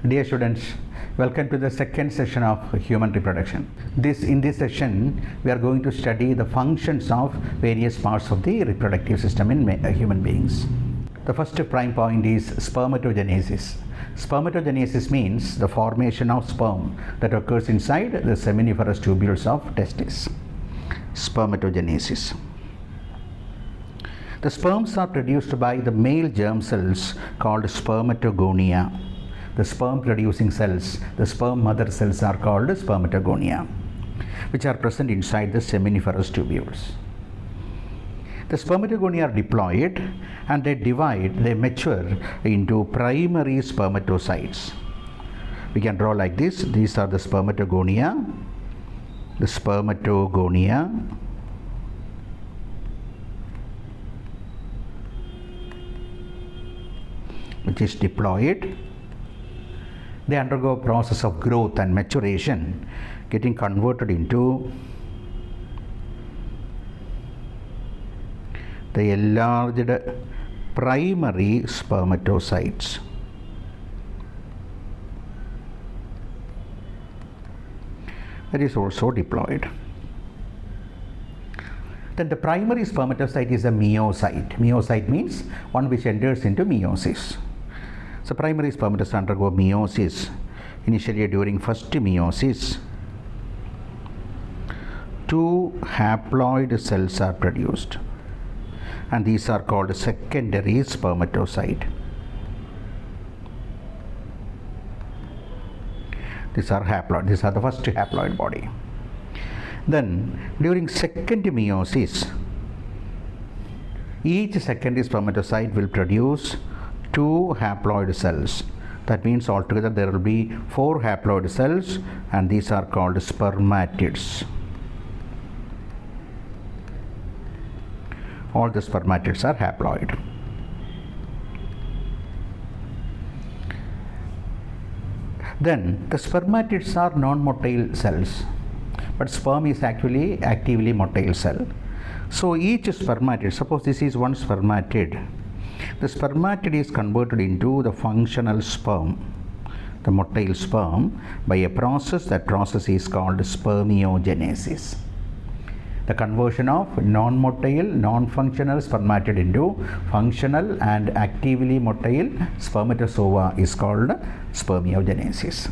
Dear students, welcome to the second session of human reproduction. In this session, we are going to study the functions of various parts of the reproductive system in human beings. The first prime point is spermatogenesis. Spermatogenesis means the formation of sperm that occurs inside the seminiferous tubules of testes. Spermatogenesis. The sperms are produced by the male germ cells called spermatogonia. The sperm producing cells, the sperm mother cells, are called spermatogonia, which are present inside the seminiferous tubules. The spermatogonia are diploid and they mature into primary spermatocytes. We can draw like this. These are the spermatogonia, which is diploid. They undergo a process of growth and maturation, getting converted into the enlarged primary spermatocytes. That is also diploid. Then the primary spermatocyte is a meiocyte. Meiocyte means one which enters into meiosis. So primary spermatocytes undergo meiosis. Initially during first meiosis, two haploid cells are produced, and these are called secondary spermatocyte. These are haploid. These are the first haploid body. Then during second meiosis, each secondary spermatocyte will produce two haploid cells. That means altogether there will be four haploid cells, and these are called spermatids. All the spermatids are haploid. Then the spermatids are non-motile cells, but sperm is actually actively motile cell. So each spermatid, suppose this is one spermatid, the spermatid is converted into the functional sperm, the motile sperm, by a process. That process is called spermiogenesis. The conversion of non-motile, non-functional spermatid into functional and actively motile spermatozoa is called spermiogenesis.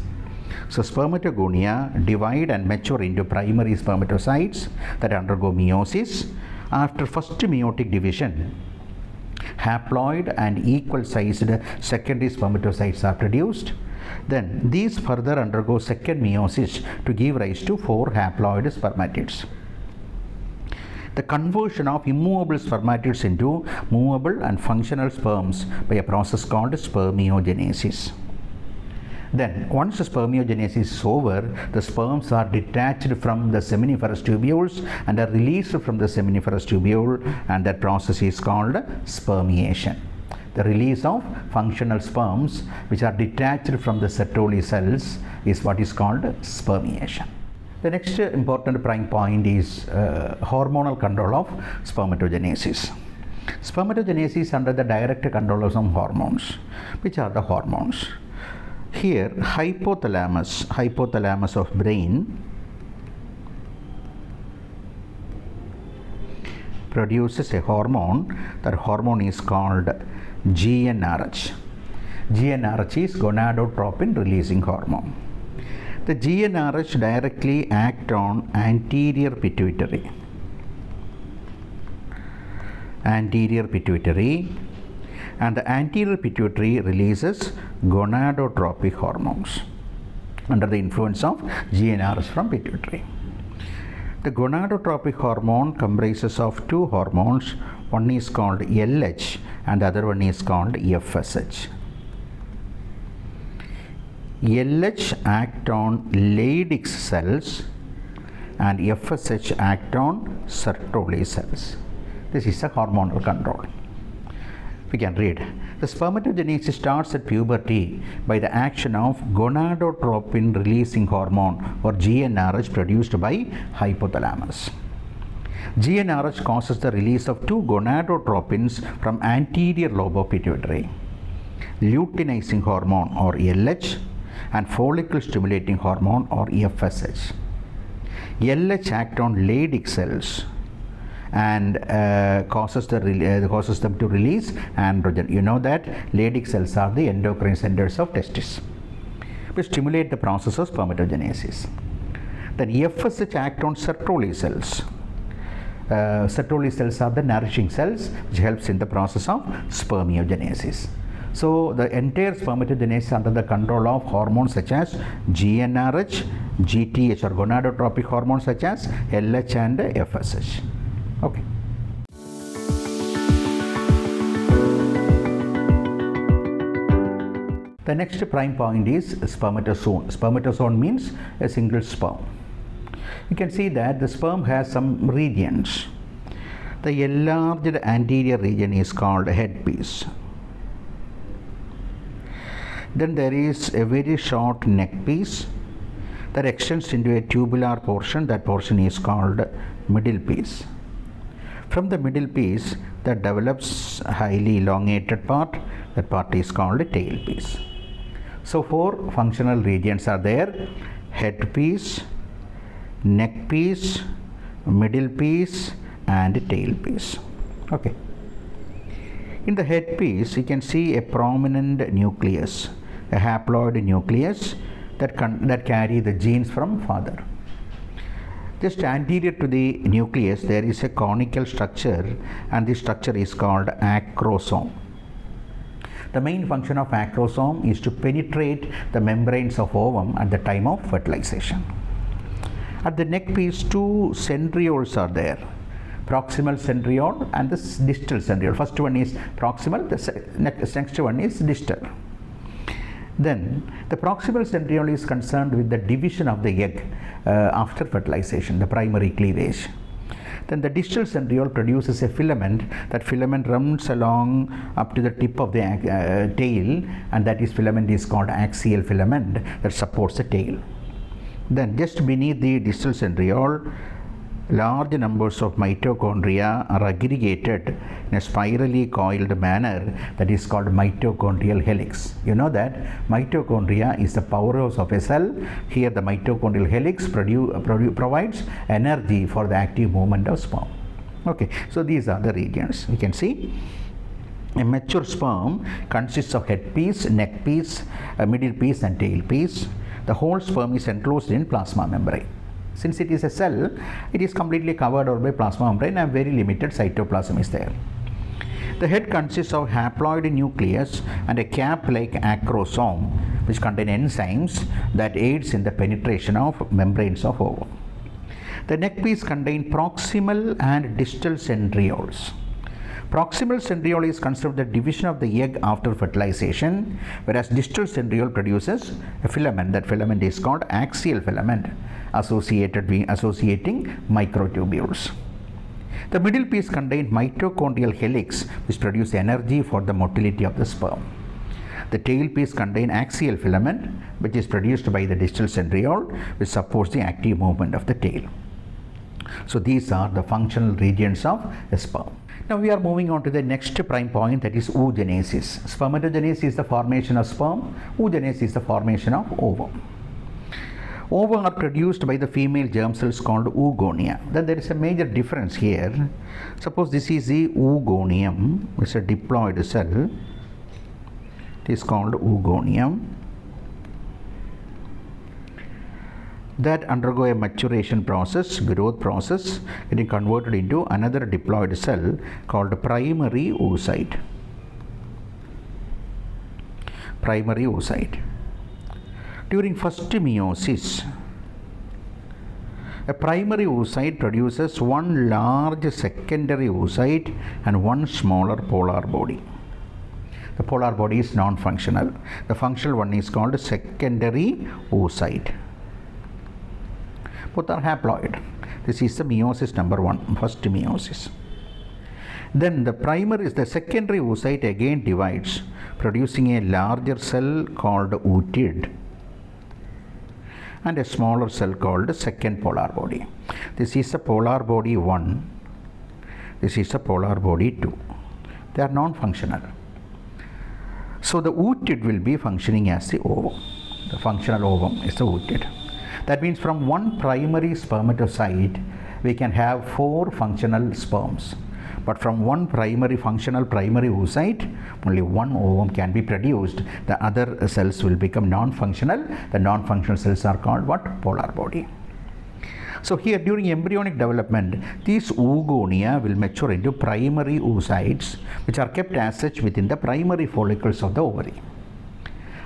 So spermatogonia divide and mature into primary spermatocytes that undergo meiosis. After first meiotic division, haploid and equal sized secondary spermatocytes are produced. Then these further undergo second meiosis to give rise to four haploid spermatids. The conversion of immovable spermatids into movable and functional sperms by a process called spermiogenesis. Then once the spermiogenesis is over, the sperms are detached from the seminiferous tubules and are released from the seminiferous tubule, and that process is called spermiation. The release of functional sperms which are detached from the Sertoli cells is what is called spermiation. The next important prime point is hormonal control of spermatogenesis. Spermatogenesis is under the direct control of some hormones. Which are the hormones? Here, hypothalamus of brain produces a hormone. That hormone is called GnRH. GnRH is gonadotropin releasing hormone. The GnRH directly act on anterior pituitary, and the anterior pituitary releases gonadotropic hormones under the influence of GnRH from pituitary. The gonadotropic hormone comprises of two hormones. One is called LH and the other one is called FSH. LH act on Leydig cells and FSH act on Sertoli cells. This is a hormonal control. We can read. The spermatogenesis starts at puberty by the action of gonadotropin releasing hormone or GnRH produced by hypothalamus. GnRH causes the release of two gonadotropins from anterior lobe of pituitary. Luteinizing hormone or LH and follicle stimulating hormone or FSH. LH act on Leydig cells and causes them to release androgen. You know that Leydig cells are the endocrine centers of testis, which stimulate the process of spermatogenesis. Then FSH act on Sertoli cells. Sertoli cells are the nourishing cells which helps in the process of spermiogenesis. So the entire spermatogenesis under the control of hormones such as GnRH, GTH or gonadotropic hormones such as LH and FSH. Okay. The next prime point is spermatozoon. Spermatozoon means a single sperm. You can see that the sperm has some regions. The enlarged anterior region is called headpiece. Then there is a very short neck piece that extends into a tubular portion. That portion is called middle piece. From the middle piece that develops a highly elongated part. That part is called a tail piece. So 4 functional regions are there: head piece, neck piece, middle piece and tail piece. Okay. In the head piece you can see a prominent nucleus, a haploid nucleus that carry the genes from father. Just anterior to the nucleus there is a conical structure, and this structure is called acrosome. The main function of acrosome is to penetrate the membranes of ovum at the time of fertilization. At the neck piece 2 centrioles are there, proximal centriole and the distal centriole. First one is proximal, the next one is distal. Then the proximal centriole is concerned with the division of the egg after fertilization, the primary cleavage. Then the distal centriole produces a filament. That filament runs along up to the tip of the tail, and that filament is called axial filament that supports the tail. Then just beneath the distal centriole, large numbers of mitochondria are aggregated in a spirally coiled manner that is called mitochondrial helix. You know that mitochondria is the powerhouse of a cell. Here the mitochondrial helix provides energy for the active movement of sperm. Okay, so these are the regions. You can see a mature sperm consists of head piece, neck piece, middle piece and tail piece. The whole sperm is enclosed in plasma membrane. Since it is a cell, it is completely covered over by plasma membrane and very limited cytoplasm is there. The head consists of haploid nucleus and a cap-like acrosome which contain enzymes that aids in the penetration of membranes of ovum. The neck piece contains proximal and distal centrioles. Proximal centriole is concerned with the division of the egg after fertilization, whereas distal centriole produces a filament. That filament is called axial filament, associating microtubules. The middle piece contains mitochondrial helix, which produce energy for the motility of the sperm. The tail piece contains axial filament, which is produced by the distal centriole, which supports the active movement of the tail. So these are the functional regions of a sperm. Now we are moving on to the next prime point, that is oogenesis. Spermatogenesis is the formation of sperm. Oogenesis is the formation of ovum. Ova are produced by the female germ cells called oogonia. Then there is a major difference here. Suppose this is the oogonium, it's a diploid cell. It is called oogonium. That undergo a maturation process, growth process, getting converted into another diploid cell called primary oocyte. Primary oocyte. During first meiosis, a primary oocyte produces one large secondary oocyte and one smaller polar body. The polar body is non-functional. The functional one is called secondary oocyte. Both are haploid. This is the meiosis number 1, first meiosis. Then the secondary oocyte again divides, producing a larger cell called ootid and a smaller cell called second polar body. This is the polar body 1. This is the polar body 2. They are non-functional. So the ootid will be functioning as the ovum. the functional ovum is the oocyte. That means from one primary spermatocyte we can have 4 functional sperms. But from one functional primary oocyte, only one ovum can be produced. The other cells will become non-functional. The non-functional cells are called what? Polar body. So here during embryonic development, these oogonia will mature into primary oocytes, which are kept as such within the primary follicles of the ovary.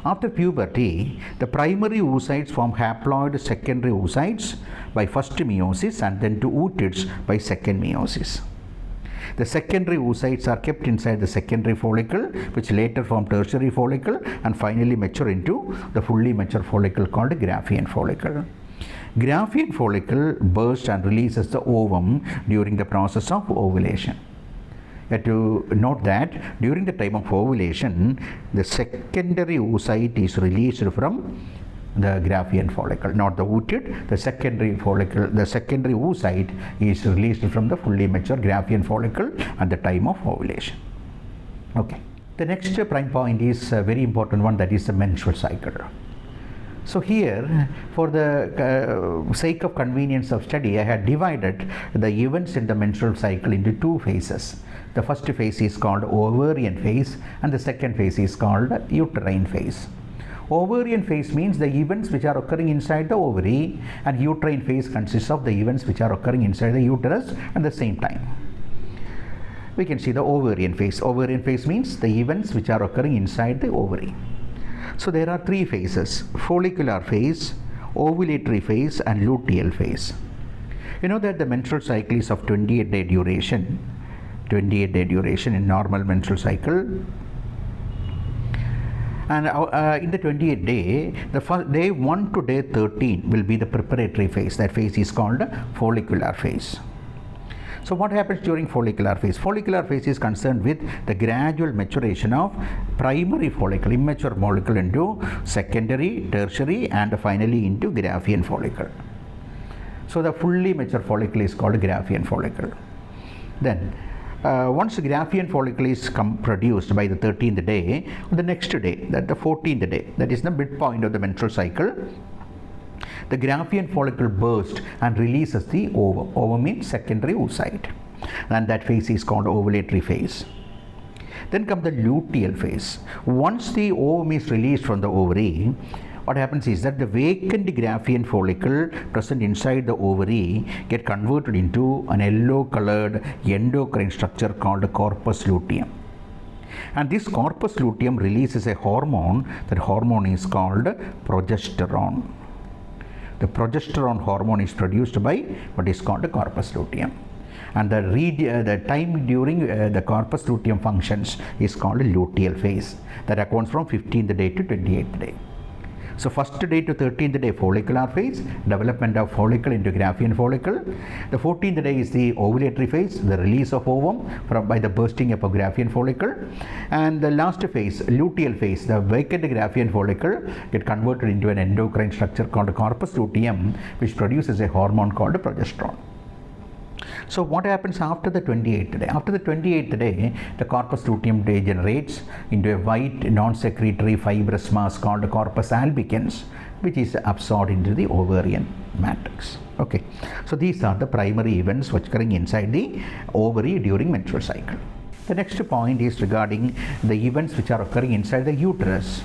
After puberty, the primary oocytes form haploid secondary oocytes by first meiosis and then to ootids by second meiosis. The secondary oocytes are kept inside the secondary follicle, which later form tertiary follicle and finally mature into the fully mature follicle called Graafian follicle. Graafian follicle bursts and releases the ovum during the process of ovulation. You have to note that during the time of ovulation, the secondary oocyte is released from the Graafian follicle, not the ootid. The secondary follicle, the secondary oocyte is released from the fully mature Graafian follicle at the time of ovulation. Okay. The next prime point is a very important one, that is the menstrual cycle. So here, for the sake of convenience of study, I had divided the events in the menstrual cycle into 2 phases. The first phase is called ovarian phase and the second phase is called uterine phase. Ovarian phase means the events which are occurring inside the ovary, and uterine phase consists of the events which are occurring inside the uterus at the same time. We can see the ovarian phase. Ovarian phase means the events which are occurring inside the ovary. So there are 3 phases: follicular phase, ovulatory phase and luteal phase. You know that the menstrual cycle is of 28-day duration. 28-day duration in normal menstrual cycle. And in the 28th day, the first day 1 to day 13 will be the preparatory phase. That phase is called follicular phase. So what happens during follicular phase? Follicular phase is concerned with the gradual maturation of primary follicle, immature follicle, into secondary, tertiary and finally into Graafian follicle. So the fully mature follicle is called Graafian follicle. Then once the Graafian follicle is produced by the 13th day, the next day, that the 14th day, that is the midpoint of the menstrual cycle, the Graafian follicle bursts and releases the ovum. Ovum means secondary oocyte, and that phase is called ovulatory phase. Then comes the luteal phase. Once the ovum is released from the ovary, what happens is that the vacant Graafian follicle present inside the ovary get converted into an yellow colored endocrine structure called corpus luteum. And this corpus luteum releases a hormone. That hormone is called progesterone. The progesterone hormone is produced by what is called the corpus luteum. And the time during the corpus luteum functions is called luteal phase. That accounts from 15th day to 28th day. So first day to 13th day follicular phase, development of follicle into Graafian follicle. The 14th day is the ovulatory phase, the release of ovum by the bursting up of Graafian follicle. And the last phase, luteal phase, the vacant Graafian follicle get converted into an endocrine structure called corpus luteum, which produces a hormone called progesterone. So what happens after the 28th day? After the 28th day, the corpus luteum degenerates into a white non-secretory fibrous mass called corpus albicans, which is absorbed into the ovarian matrix. Okay, so these are the primary events which occurring inside the ovary during menstrual cycle. The next point is regarding the events which are occurring inside the uterus.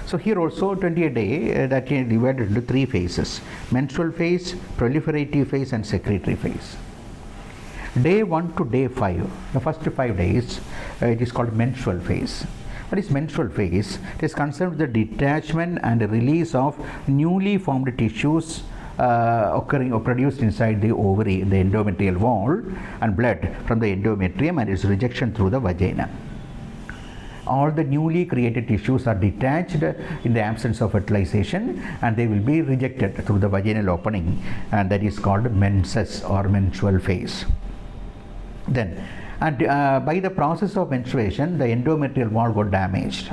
So here also 28 day that can be divided into 3 phases: menstrual phase, proliferative phase and secretory phase. Day 1 to day 5, the first 5 days, it is called menstrual phase. What is menstrual phase? It is concerned with the detachment and release of newly formed tissues occurring or produced inside the ovary, the endometrial wall, and blood from the endometrium and its rejection through the vagina. All the newly created tissues are detached in the absence of fertilization, and they will be rejected through the vaginal opening, and that is called menses or menstrual phase. Then, by the process of menstruation, the endometrial wall got damaged,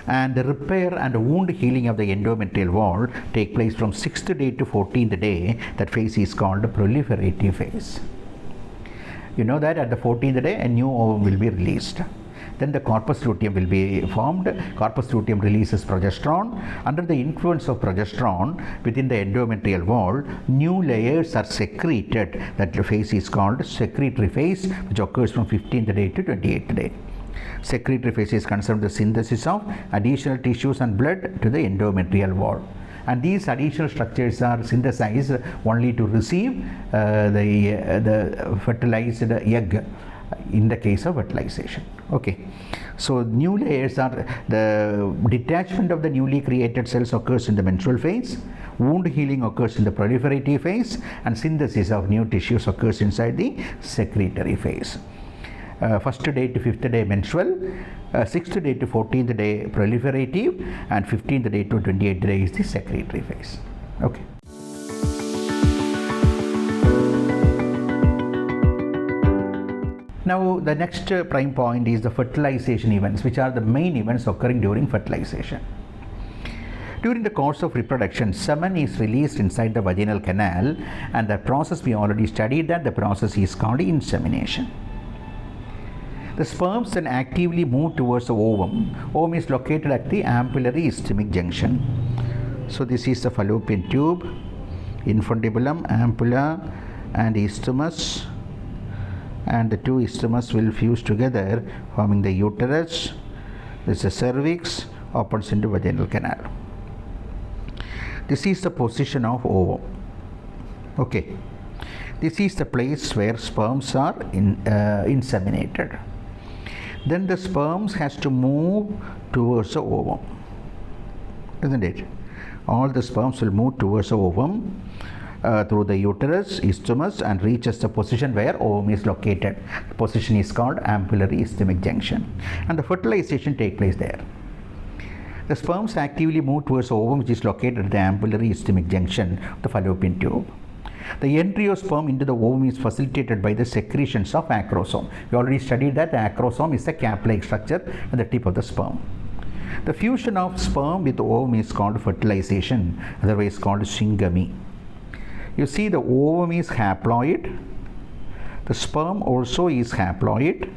and the repair and wound healing of the endometrial wall take place from 6th day to 14th day. That phase is called the proliferative phase. You know that at the 14th day, a new ovum will be released. then the corpus luteum will be formed. Corpus luteum releases progesterone. Under the influence of progesterone within the endometrial wall, new layers are secreted. That phase is called secretory phase, which occurs from 15th day to 28th day. Secretory phase is concerned with the synthesis of additional tissues and blood to the endometrial wall. And these additional structures are synthesized only to receive the fertilized egg in the case of fertilization. Okay, so new layers are the detachment of the newly created cells occurs in the menstrual phase, wound healing occurs in the proliferative phase, and synthesis of new tissues occurs inside the secretory phase. First day to 5th day menstrual, 6th day to 14th day proliferative, and 15th day to 28th day is the secretory phase. Okay. Now the next prime point is the fertilization events, which are the main events occurring during fertilization. During the course of reproduction, semen is released inside the vaginal canal, and the process we already studied that the process is called insemination. The sperms then actively move towards the ovum. Ovum is located at the ampullary isthmic junction. So this is the fallopian tube, infundibulum, ampulla, and isthmus, and the two isthmus will fuse together, forming the uterus. This is the cervix, opens into vaginal canal. This is the position of ovum. Okay, this is the place where sperms are inseminated. Then the sperms has to move towards the ovum, isn't it? All the sperms will move towards the ovum through the uterus, isthmus, and reaches the position where ovum is located. The position is called ampullary isthmic junction, and the fertilization takes place there. The sperms actively move towards the ovum, which is located at the ampullary isthmic junction of the fallopian tube. The entry of sperm into the ovum is facilitated by the secretions of acrosome. We already studied that the acrosome is the cap-like structure at the tip of the sperm. The fusion of sperm with the ovum is called fertilization, otherwise called syngamy. You see, the ovum is haploid, the sperm also is haploid.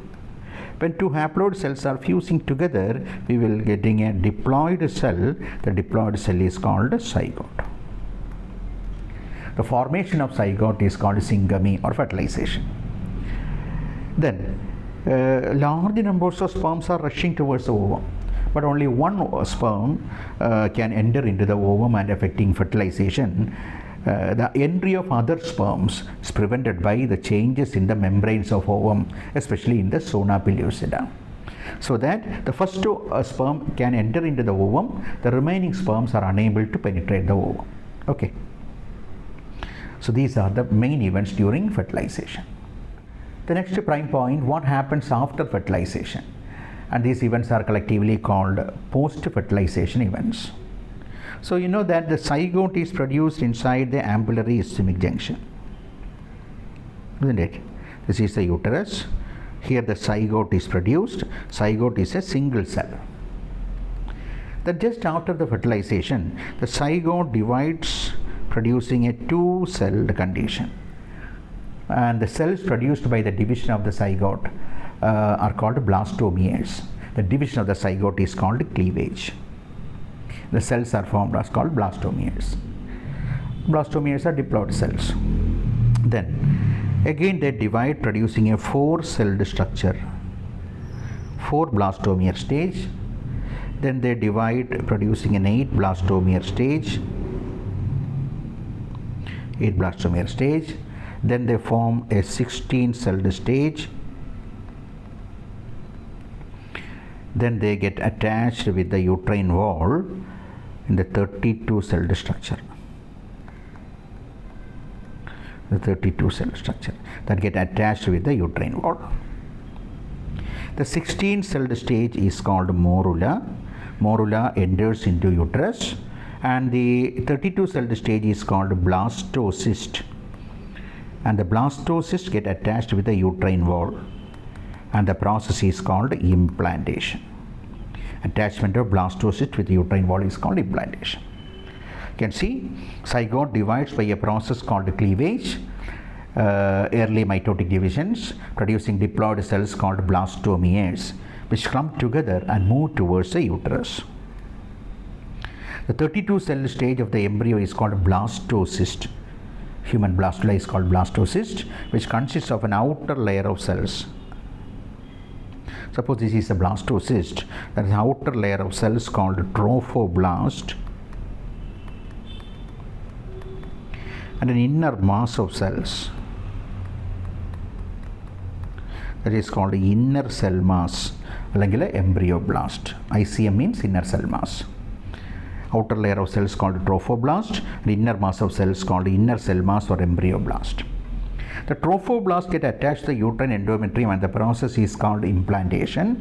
When two haploid cells are fusing together, we will getting a diploid cell. The diploid cell is called zygote. The formation of zygote is called syngamy or fertilization. Then large numbers of sperms are rushing towards the ovum, but only one sperm can enter into the ovum and affecting fertilization. The entry of other sperms is prevented by the changes in the membranes of ovum, especially in the zona pellucida. So that the first two sperm can enter into the ovum, the remaining sperms are unable to penetrate the ovum. Okay. So these are the main events during fertilization. The next prime point, what happens after fertilization? And these events are collectively called post-fertilization events. So you know that the zygote is produced inside the ampullary isthmic junction, isn't it? This is the uterus. Here the zygote is produced. Zygote is a single cell. Then just after the fertilization, the zygote divides, producing a two-celled condition, and the cells produced by the division of the zygote are called blastomeres. The division of the zygote is called cleavage. The cells are formed as called blastomeres. Blastomeres are diploid cells. Then again they divide, producing a four-celled structure, four blastomere stage. Then they divide, producing an 8 blastomere stage. Then they form a 16-celled stage. Then they get attached with the uterine wall in the 32-celled structure. The 32-cell structure that get attached with the uterine wall. The 16-celled stage is called morula. Morula enters into uterus, and the 32-celled stage is called blastocyst, and the blastocyst get attached with the uterine wall, and the process is called implantation. Attachment of blastocyst with the uterine wall is called implantation. You can see zygote divides by a process called cleavage, early mitotic divisions producing diploid cells called blastomeres. which clump together and move towards the uterus. The 32-cell stage of the embryo is called blastocyst. Human blastula is called blastocyst, which consists of an outer layer of cells. Suppose this is a blastocyst, there is an outer layer of cells called trophoblast and an inner mass of cells that is called inner cell mass, alangile embryoblast. ICM means inner cell mass. Outer layer of cells called trophoblast, and inner mass of cells called inner cell mass or embryoblast. The trophoblast get attached to the uterine endometrium and the process is called implantation.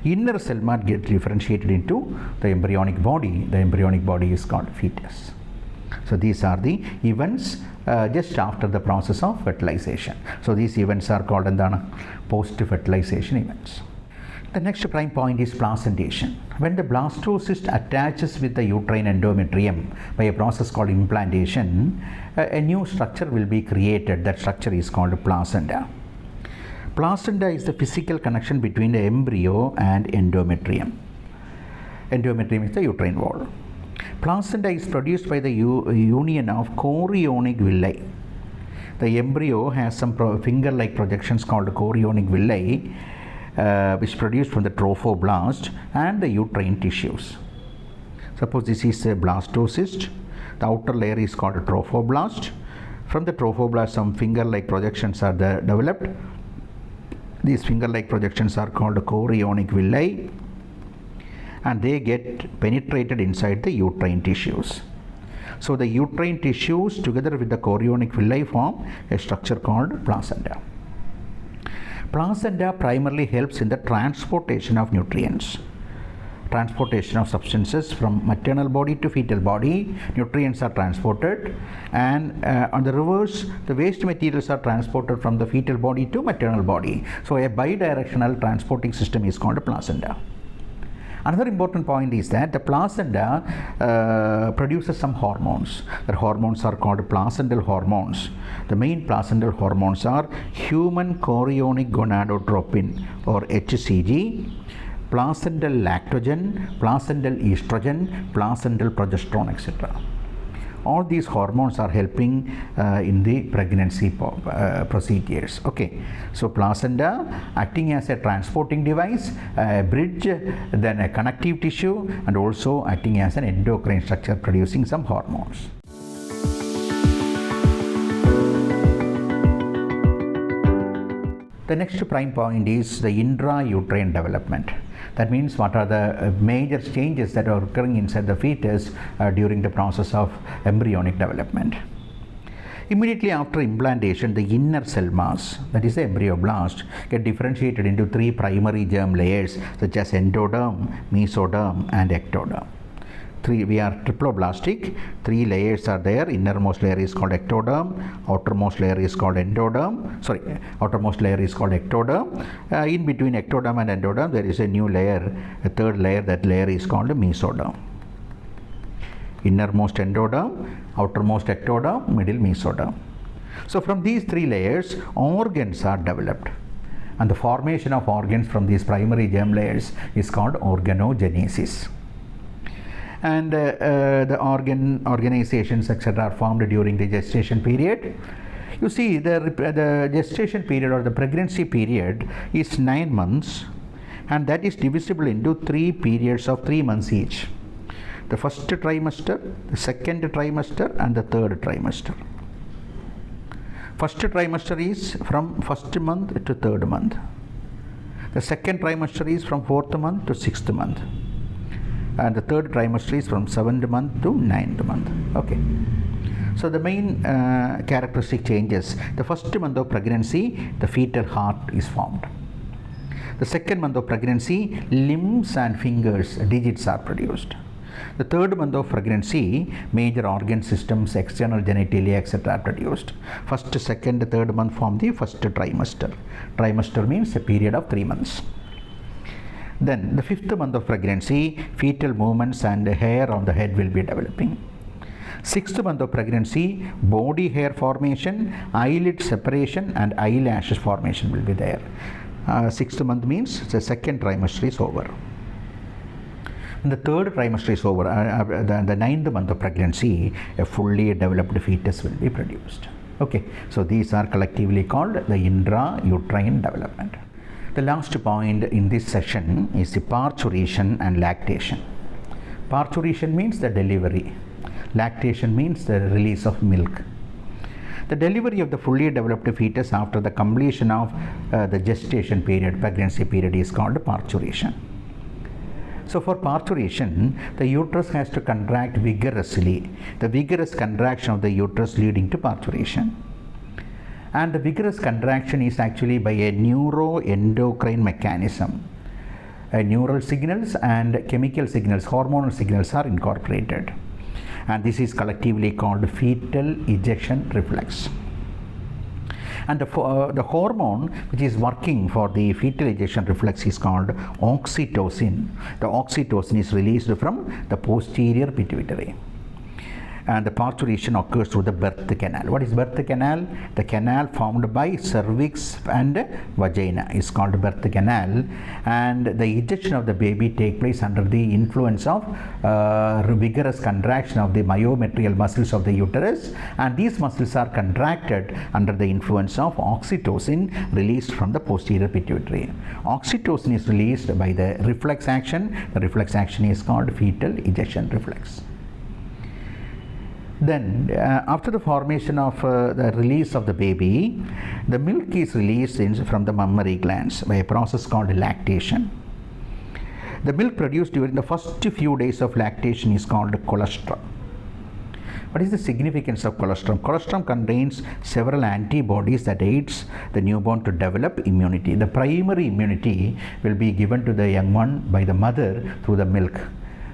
Inner cell mass get differentiated into the embryonic body. The embryonic body is called fetus. So these are the events just after the process of fertilization. So these events are called post-fertilization events. The next prime point is placentation. When the blastocyst attaches with the uterine endometrium by a process called implantation, a new structure will be created. That structure is called placenta. Placenta is the physical connection between the embryo and endometrium. Endometrium is the uterine wall. Placenta is produced by the union of chorionic villi. The embryo has some finger-like projections called chorionic villi, which produced from the trophoblast and the uterine tissues. Suppose this is a blastocyst. The outer layer is called a trophoblast. From the trophoblast, some finger-like projections are developed. These finger-like projections are called chorionic villi, and they get penetrated inside the uterine tissues. So the uterine tissues together with the chorionic villi form a structure called placenta. Placenta primarily helps in the transportation of nutrients. Transportation of substances from maternal body to fetal body, nutrients are transported, and on the reverse, the waste materials are transported from the fetal body to maternal body. So a bidirectional transporting system is called a placenta. Another important point is that the placenta produces some hormones. The hormones are called placental hormones. The main placental hormones are human chorionic gonadotropin or HCG, placental lactogen, placental estrogen, placental progesterone, etc. All these hormones are helping in the pregnancy procedures. Okay, so placenta acting as a transporting device, a bridge, then a connective tissue, and also acting as an endocrine structure producing some hormones. The next prime point is the intrauterine development. That means what are the major changes that are occurring inside the fetus during the process of embryonic development. Immediately after implantation, the inner cell mass, that is the embryoblast, get differentiated into three primary germ layers such as endoderm, mesoderm, and ectoderm. We are triploblastic. Three layers are there. Innermost layer is called ectoderm. Outermost layer is called endoderm. Outermost layer is called ectoderm. In between ectoderm and endoderm, there is a new layer, a third layer. That layer is called mesoderm. Innermost endoderm, outermost ectoderm, middle mesoderm. So from these three layers, organs are developed. And the formation of organs from these primary germ layers is called organogenesis. And the organizations, etc., are formed during the gestation period. You see, the gestation period or the pregnancy period is 9 months, and that is divisible into 3 periods of 3 months each. The first trimester, the second trimester, and the third trimester. First trimester is from 1st month to 3rd month. The second trimester is from 4th month to 6th month. And the third trimester is from 7th month to 9th month. Okay. So the main characteristic changes. The first month of pregnancy, the fetal heart is formed. The second month of pregnancy, limbs and fingers, digits are produced. The third month of pregnancy, major organ systems, external genitalia, etc. are produced. First, second, third month form the first trimester. Trimester means a period of 3 months. Then the 5th month of pregnancy, fetal movements and hair on the head will be developing. 6th month of pregnancy, body hair formation, eyelid separation and eyelashes formation will be there. Sixth month means the second trimester is over. When the third trimester is over, the ninth month of pregnancy, a fully developed fetus will be produced. Okay, so these are collectively called the intrauterine development. The last point in this session is the parturition and lactation. Parturition means the delivery. Lactation means the release of milk. The delivery of the fully developed fetus after the completion of the gestation period, pregnancy period, is called parturition. So for parturition, the uterus has to contract vigorously. The vigorous contraction of the uterus leading to parturition. And the vigorous contraction is actually by a neuroendocrine mechanism. Neural signals and chemical signals, hormonal signals are incorporated. And this is collectively called fetal ejection reflex. And the hormone which is working for the fetal ejection reflex is called oxytocin. The oxytocin is released from the posterior pituitary. And the parturition occurs through the birth canal. What is birth canal? The canal formed by cervix and vagina is called birth canal, and the ejection of the baby takes place under the influence of vigorous contraction of the myometrial muscles of the uterus, and these muscles are contracted under the influence of oxytocin released from the posterior pituitary. Oxytocin is released by the reflex action. The reflex action is called fetal ejection reflex. Then after the formation of the release of the baby, the milk is released from the mammary glands by a process called lactation. The milk produced during the first few days of lactation is called colostrum. What is the significance of colostrum? Colostrum contains several antibodies that aids the newborn to develop immunity. The primary immunity will be given to the young one by the mother through the milk,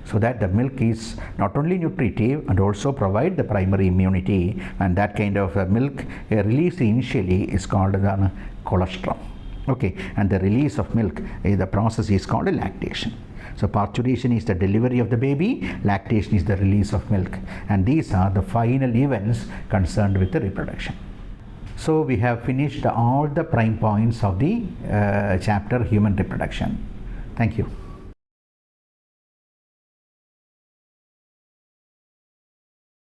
so that the milk is not only nutritive and also provide the primary immunity, and that kind of milk released initially is called the colostrum. Okay, and the release of milk, the process is called lactation. So parturition is the delivery of the baby, lactation is the release of milk, and these are the final events concerned with the reproduction. So we have finished all the prime points of the chapter human reproduction. Thank you.